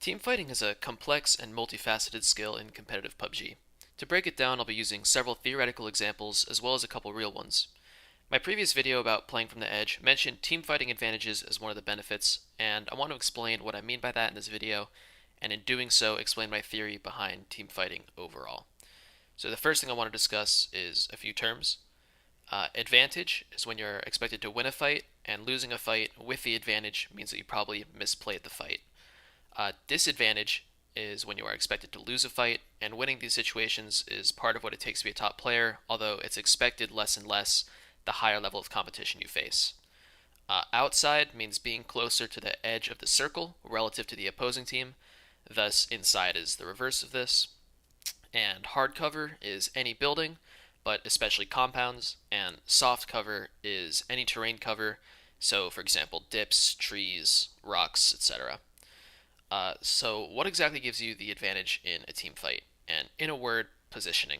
Teamfighting is a complex and multifaceted skill in competitive PUBG. To break it down, I'll be using several theoretical examples as well as a couple real ones. My previous video about playing from the edge mentioned teamfighting advantages as one of the benefits, and I want to explain what I mean by that in this video, and in doing so, explain my theory behind teamfighting overall. So the first thing I want to discuss is a few terms. Advantage is when you're expected to win a fight, and losing a fight with the advantage means that you probably misplayed the fight. Disadvantage is when you are expected to lose a fight, and winning these situations is part of what it takes to be a top player, although it's expected less and less the higher level of competition you face. Outside means being closer to the edge of the circle relative to the opposing team, thus inside is the reverse of this. And hard cover is any building, but especially compounds, and soft cover is any terrain cover, so for example dips, trees, rocks, etc. So what exactly gives you the advantage in a team fight? And in a word, positioning.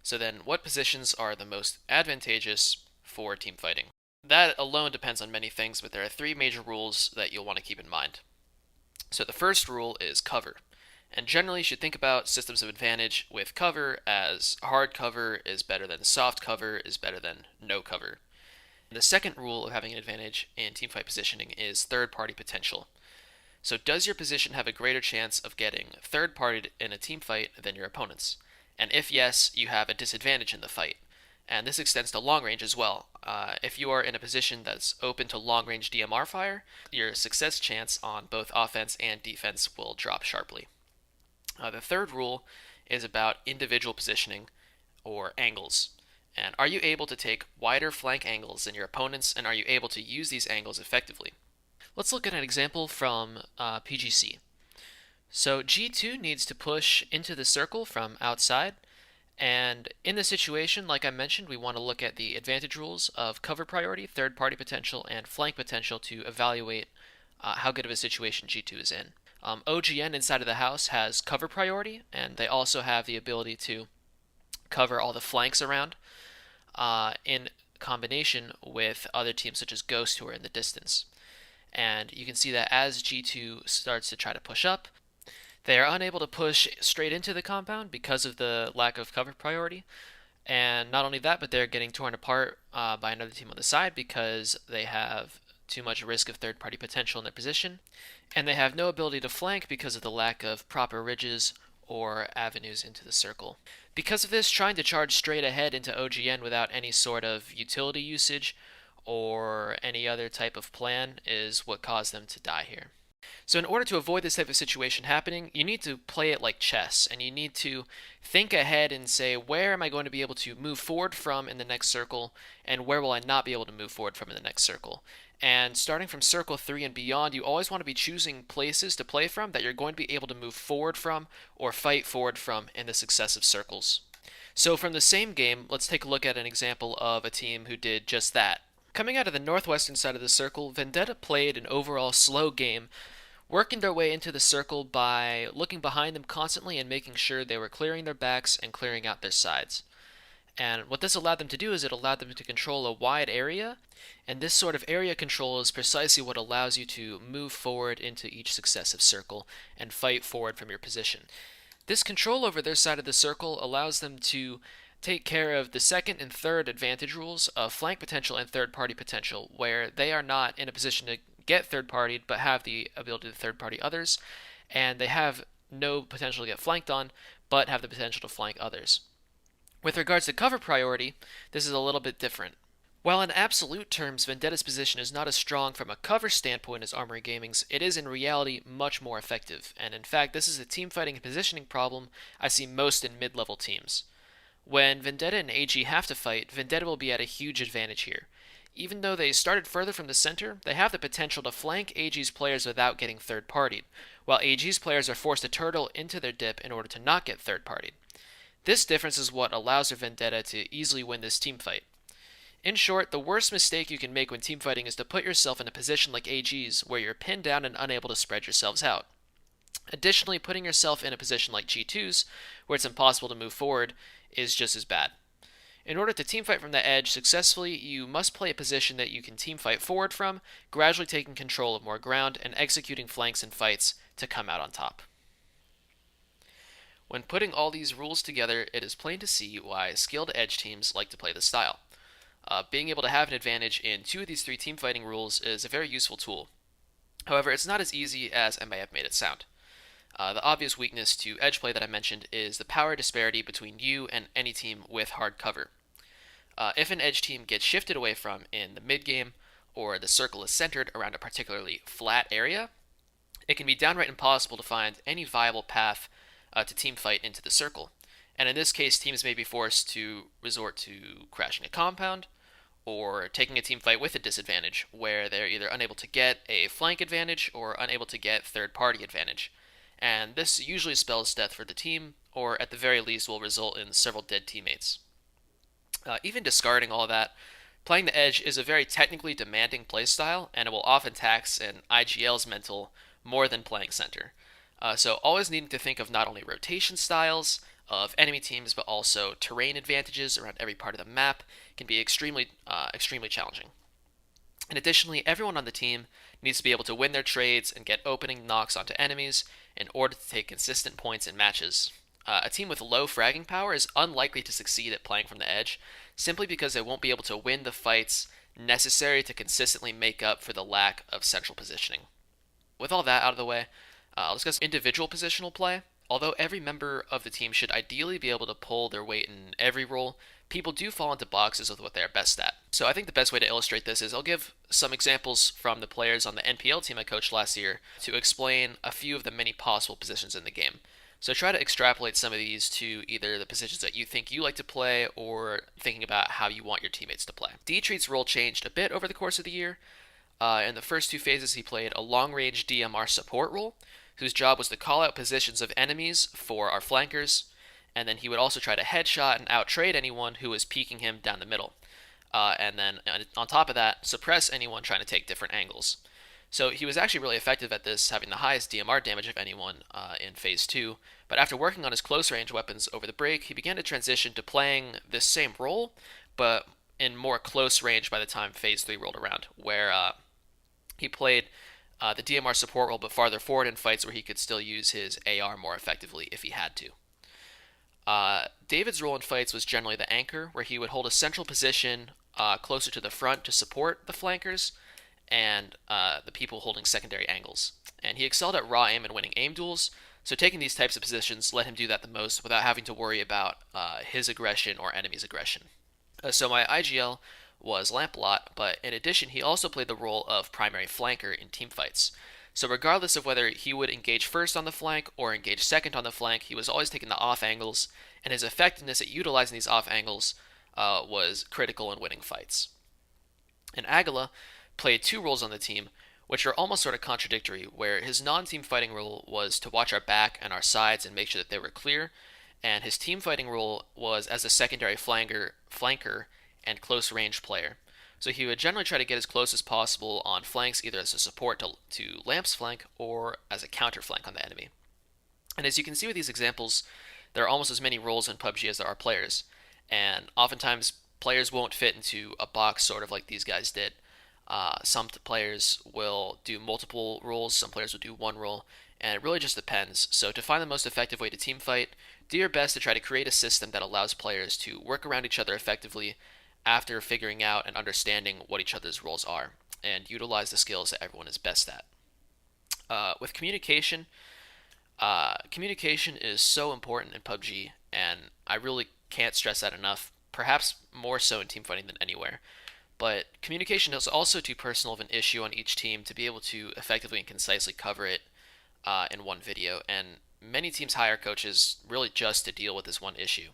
So then, what positions are the most advantageous for team fighting? That alone depends on many things, but there are three major rules that you'll want to keep in mind. So the first rule is cover. And generally, you should think about systems of advantage with cover as hard cover is better than soft cover is better than no cover. And the second rule of having an advantage in teamfight positioning is third-party potential. So does your position have a greater chance of getting third-partied in a team fight than your opponents? And if yes, you have a disadvantage in the fight. And this extends to long range as well. If you are in a position that's open to long range DMR fire, your success chance on both offense and defense will drop sharply. The third rule is about individual positioning or angles. And are you able to take wider flank angles than your opponents, and are you able to use these angles effectively? Let's look at an example from PGC. So G2 needs to push into the circle from outside, and in this situation, like I mentioned, we want to look at the advantage rules of cover priority, third-party potential, and flank potential to evaluate how good of a situation G2 is in. OGN inside of the house has cover priority, and they also have the ability to cover all the flanks around in combination with other teams such as Ghost who are in the distance. And you can see that as G2 starts to try to push up, they are unable to push straight into the compound because of the lack of cover priority. And not only that, but they're getting torn apart by another team on the side because they have too much risk of third-party potential in their position. And they have no ability to flank because of the lack of proper ridges or avenues into the circle. Because of this, trying to charge straight ahead into OGN without any sort of utility usage or any other type of plan is what caused them to die here. So in order to avoid this type of situation happening, you need to play it like chess, and you need to think ahead and say, where am I going to be able to move forward from in the next circle, and where will I not be able to move forward from in the next circle? And starting from circle 3 and beyond, you always want to be choosing places to play from that you're going to be able to move forward from or fight forward from in the successive circles. So from the same game, let's take a look at an example of a team who did just that. Coming out of the northwestern side of the circle, Vendetta played an overall slow game, working their way into the circle by looking behind them constantly and making sure they were clearing their backs and clearing out their sides. And what this allowed them to do is it allowed them to control a wide area, and this sort of area control is precisely what allows you to move forward into each successive circle and fight forward from your position. This control over their side of the circle allows them to take care of the second and third advantage rules of flank potential and third-party potential, where they are not in a position to get third-partied but have the ability to third-party others, and they have no potential to get flanked on but have the potential to flank others. With regards to cover priority, this is a little bit different. While in absolute terms Vendetta's position is not as strong from a cover standpoint as Armory Gaming's, it is in reality much more effective, and in fact this is a team fighting and positioning problem I see most in mid-level teams. When Vendetta and AG have to fight, Vendetta will be at a huge advantage here. Even though they started further from the center, they have the potential to flank AG's players without getting third-partied, while AG's players are forced to turtle into their dip in order to not get third-partied. This difference is what allows their Vendetta to easily win this team fight. In short, the worst mistake you can make when team fighting is to put yourself in a position like AG's, where you're pinned down and unable to spread yourselves out. Additionally, putting yourself in a position like G2's, where it's impossible to move forward, is just as bad. In order to teamfight from the edge successfully, you must play a position that you can teamfight forward from, gradually taking control of more ground and executing flanks and fights to come out on top. When putting all these rules together, it is plain to see why skilled edge teams like to play this style. Being able to have an advantage in two of these three team fighting rules is a very useful tool. However, it's not as easy as I may have made it sound. The obvious weakness to edge play that I mentioned is the power disparity between you and any team with hard cover. If an edge team gets shifted away from in the mid game, or the circle is centered around a particularly flat area, it can be downright impossible to find any viable path to team fight into the circle. And in this case, teams may be forced to resort to crashing a compound or taking a team fight with a disadvantage, where they're either unable to get a flank advantage or unable to get third party advantage. And this usually spells death for the team, or at the very least will result in several dead teammates. Even discarding all that, playing the edge is a very technically demanding playstyle, and it will often tax an IGL's mental more than playing center. So always needing to think of not only rotation styles of enemy teams, but also terrain advantages around every part of the map can be extremely challenging. And additionally, everyone on the team needs to be able to win their trades and get opening knocks onto enemies in order to take consistent points in matches. A team with low fragging power is unlikely to succeed at playing from the edge, simply because they won't be able to win the fights necessary to consistently make up for the lack of central positioning. With all that out of the way, I'll discuss individual positional play. Although every member of the team should ideally be able to pull their weight in every role, people do fall into boxes with what they are best at. So I think the best way to illustrate this is I'll give some examples from the players on the NPL team I coached last year to explain a few of the many possible positions in the game. So try to extrapolate some of these to either the positions that you think you like to play or thinking about how you want your teammates to play. Dtreat's role changed a bit over the course of the year. In the first two phases, he played a long-range DMR support role, whose job was to call out positions of enemies for our flankers, and then he would also try to headshot and out-trade anyone who was peeking him down the middle. And then on top of that, suppress anyone trying to take different angles. So he was actually really effective at this, having the highest DMR damage of anyone in Phase 2, but after working on his close-range weapons over the break, he began to transition to playing this same role, but in more close range by the time Phase 3 rolled around, where he played the DMR support role, but farther forward in fights where he could still use his AR more effectively if he had to. David's role in fights was generally the anchor, where he would hold a central position closer to the front to support the flankers and the people holding secondary angles. And he excelled at raw aim and winning aim duels, so taking these types of positions let him do that the most without having to worry about his aggression or enemy's aggression. So my IGL was Lamplot, but in addition, he also played the role of primary flanker in teamfights. So regardless of whether he would engage first on the flank or engage second on the flank, he was always taking the off angles, and his effectiveness at utilizing these off angles was critical in winning fights. And Agala played two roles on the team, which are almost sort of contradictory, where his non-team fighting role was to watch our back and our sides and make sure that they were clear, and his team fighting role was as a secondary flanker and close range player. So he would generally try to get as close as possible on flanks, either as a support to Lamp's flank or as a counter flank on the enemy. And as you can see with these examples, there are almost as many roles in PUBG as there are players, and oftentimes players won't fit into a box sort of like these guys did. Some players will do multiple roles, some players will do one role, and it really just depends. So to find the most effective way to team fight, do your best to try to create a system that allows players to work around each other effectively after figuring out and understanding what each other's roles are, and utilize the skills that everyone is best at. With communication, communication is so important in PUBG, and I really can't stress that enough, perhaps more so in teamfighting than anywhere. But communication is also too personal of an issue on each team to be able to effectively and concisely cover it in one video, and many teams hire coaches really just to deal with this one issue.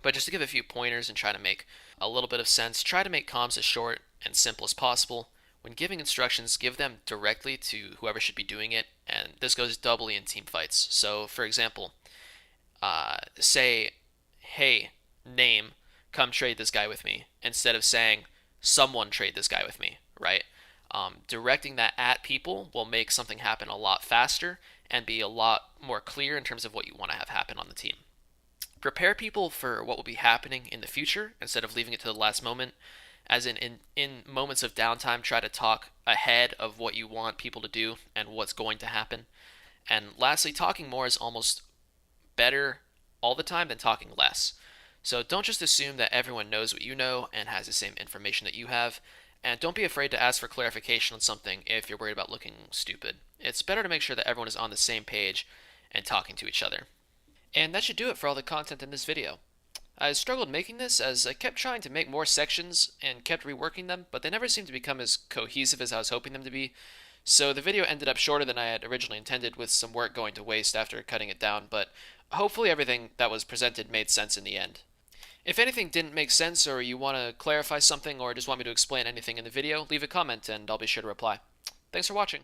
But just to give a few pointers and try to make a little bit of sense, try to make comms as short and simple as possible. When giving instructions, give them directly to whoever should be doing it, and this goes doubly in team fights. So, for example, say, hey, name, come trade this guy with me, instead of saying, someone trade this guy with me, right? Directing that at people will make something happen a lot faster and be a lot more clear in terms of what you want to have happen on the team. Prepare people for what will be happening in the future instead of leaving it to the last moment. As in moments of downtime, try to talk ahead of what you want people to do and what's going to happen. And lastly, talking more is almost better all the time than talking less. So don't just assume that everyone knows what you know and has the same information that you have. And don't be afraid to ask for clarification on something if you're worried about looking stupid. It's better to make sure that everyone is on the same page and talking to each other. And that should do it for all the content in this video. I struggled making this as I kept trying to make more sections and kept reworking them, but they never seemed to become as cohesive as I was hoping them to be. So the video ended up shorter than I had originally intended, with some work going to waste after cutting it down, but hopefully everything that was presented made sense in the end. If anything didn't make sense, or you want to clarify something, or just want me to explain anything in the video, leave a comment and I'll be sure to reply. Thanks for watching.